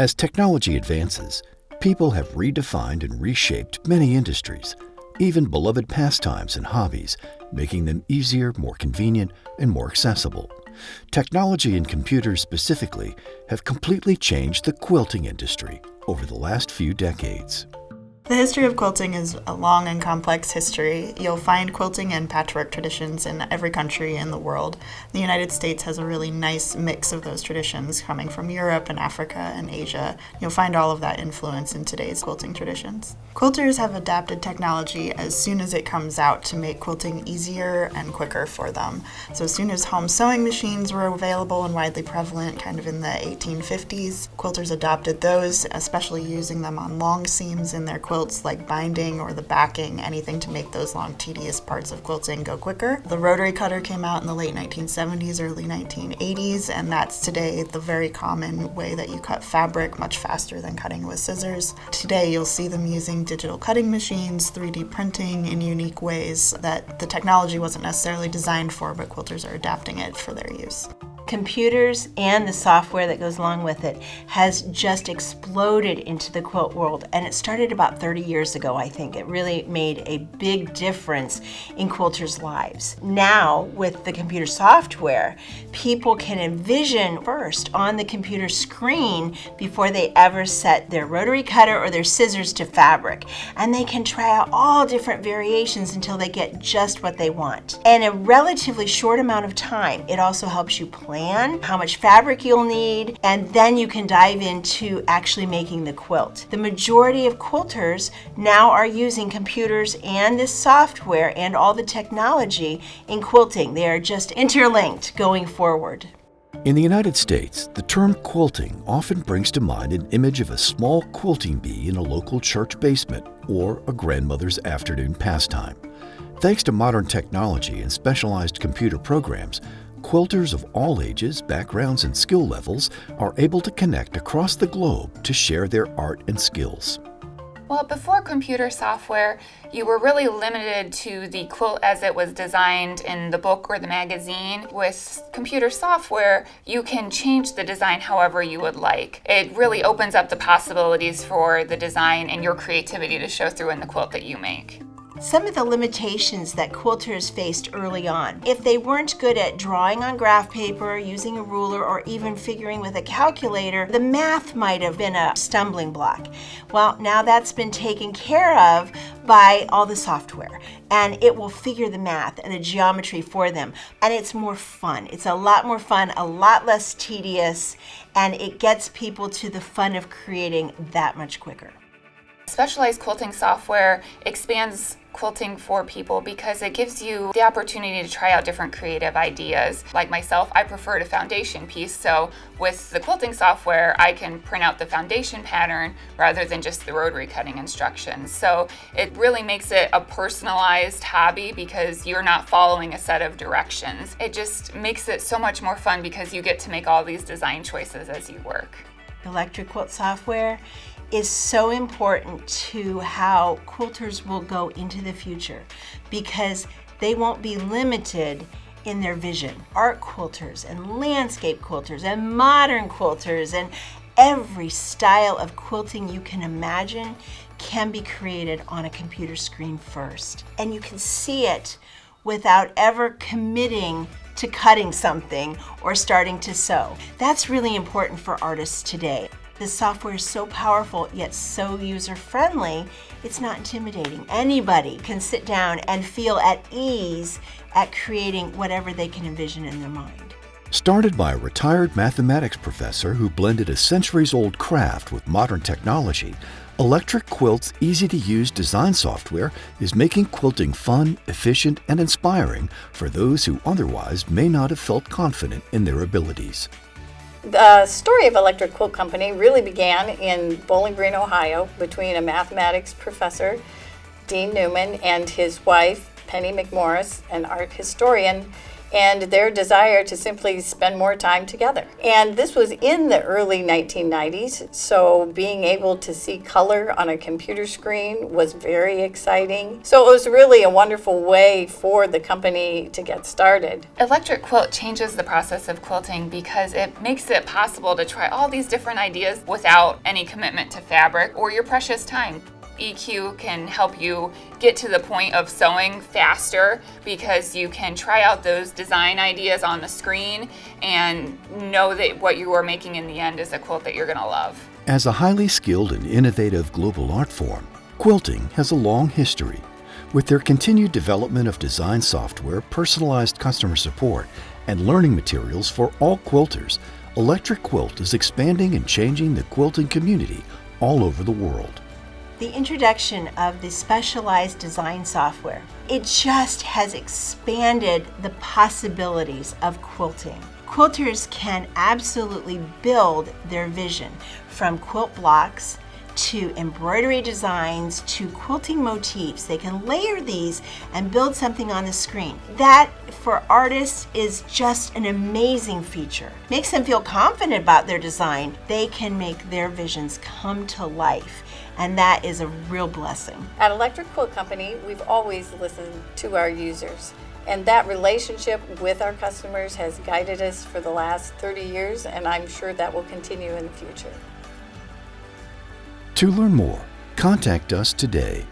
As technology advances, people have redefined and reshaped many industries, even beloved pastimes and hobbies, making them easier, more convenient, and more accessible. Technology and computers specifically have completely changed the quilting industry over the last few decades. The history of quilting is a long and complex history. You'll find quilting and patchwork traditions in every country in the world. The United States has a really nice mix of those traditions coming from Europe and Africa and Asia. You'll find all of that influence in today's quilting traditions. Quilters have adapted technology as soon as it comes out to make quilting easier and quicker for them. So as soon as home sewing machines were available and widely prevalent, kind of in the 1850s, quilters adopted those, especially using them on long seams in their quilts, like binding or the backing, anything to make those long, tedious parts of quilting go quicker. The rotary cutter came out in the late 1970s, early 1980s, and that's today the very common way that you cut fabric, much faster than cutting with scissors. Today, you'll see them using digital cutting machines, 3D printing in unique ways that the technology wasn't necessarily designed for, but quilters are adapting it for their use. Computers and the software that goes along with it has just exploded into the quilt world, and it started about 30 years ago, I think. It really made a big difference in quilters' lives. Now, with the computer software, people can envision first on the computer screen before they ever set their rotary cutter or their scissors to fabric, and they can try out all different variations until they get just what they want. In a relatively short amount of time, it also helps you plan how much fabric you'll need, and then you can dive into actually making the quilt. The majority of quilters now are using computers and this software and all the technology in quilting. They are just interlinked going forward. In the United States, the term quilting often brings to mind an image of a small quilting bee in a local church basement or a grandmother's afternoon pastime. Thanks to modern technology and specialized computer programs, quilters of all ages, backgrounds, and skill levels are able to connect across the globe to share their art and skills. Well, before computer software, you were really limited to the quilt as it was designed in the book or the magazine. With computer software, you can change the design however you would like. It really opens up the possibilities for the design and your creativity to show through in the quilt that you make. Some of the limitations that quilters faced early on, if they weren't good at drawing on graph paper, using a ruler, or even figuring with a calculator, the math might have been a stumbling block. Well, now that's been taken care of by all the software, and it will figure the math and the geometry for them, and it's more fun. It's a lot more fun, a lot less tedious, and it gets people to the fun of creating that much quicker. Specialized quilting software expands quilting for people because it gives you the opportunity to try out different creative ideas. Like myself, I preferred a foundation piece, so with the quilting software, I can print out the foundation pattern rather than just the rotary cutting instructions. So it really makes it a personalized hobby because you're not following a set of directions. It just makes it so much more fun because you get to make all these design choices as you work. Electric quilt software is so important to how quilters will go into the future because they won't be limited in their vision. Art quilters and landscape quilters and modern quilters and every style of quilting you can imagine can be created on a computer screen first. And you can see it without ever committing to cutting something or starting to sew. That's really important for artists today. The software is so powerful yet so user-friendly, it's not intimidating. Anybody can sit down and feel at ease at creating whatever they can envision in their mind. Started by a retired mathematics professor who blended a centuries-old craft with modern technology, Electric Quilt's easy-to-use design software is making quilting fun, efficient, and inspiring for those who otherwise may not have felt confident in their abilities. The story of Electric Quilt Company really began in Bowling Green, Ohio, between a mathematics professor, Dean Newman, and his wife, Penny McMorris, an art historian. and their desire to simply spend more time together. And this was in the early 1990s, so being able to see color on a computer screen was very exciting. So it was really a wonderful way for the company to get started. Electric Quilt changes the process of quilting because it makes it possible to try all these different ideas without any commitment to fabric or your precious time. EQ can help you get to the point of sewing faster because you can try out those design ideas on the screen and know that what you are making in the end is a quilt that you're going to love. As a highly skilled and innovative global art form, quilting has a long history. With their continued development of design software, personalized customer support, and learning materials for all quilters, Electric Quilt is expanding and changing the quilting community all over the world. The introduction of the specialized design software, it just has expanded the possibilities of quilting. Quilters can absolutely build their vision from quilt blocks to embroidery designs to quilting motifs. They can layer these and build something on the screen. That, for artists, is just an amazing feature. Makes them feel confident about their design. They can make their visions come to life, and that is a real blessing. At Electric Quilt Company, we've always listened to our users. And that relationship with our customers has guided us for the last 30 years, and I'm sure that will continue in the future. To learn more, contact us today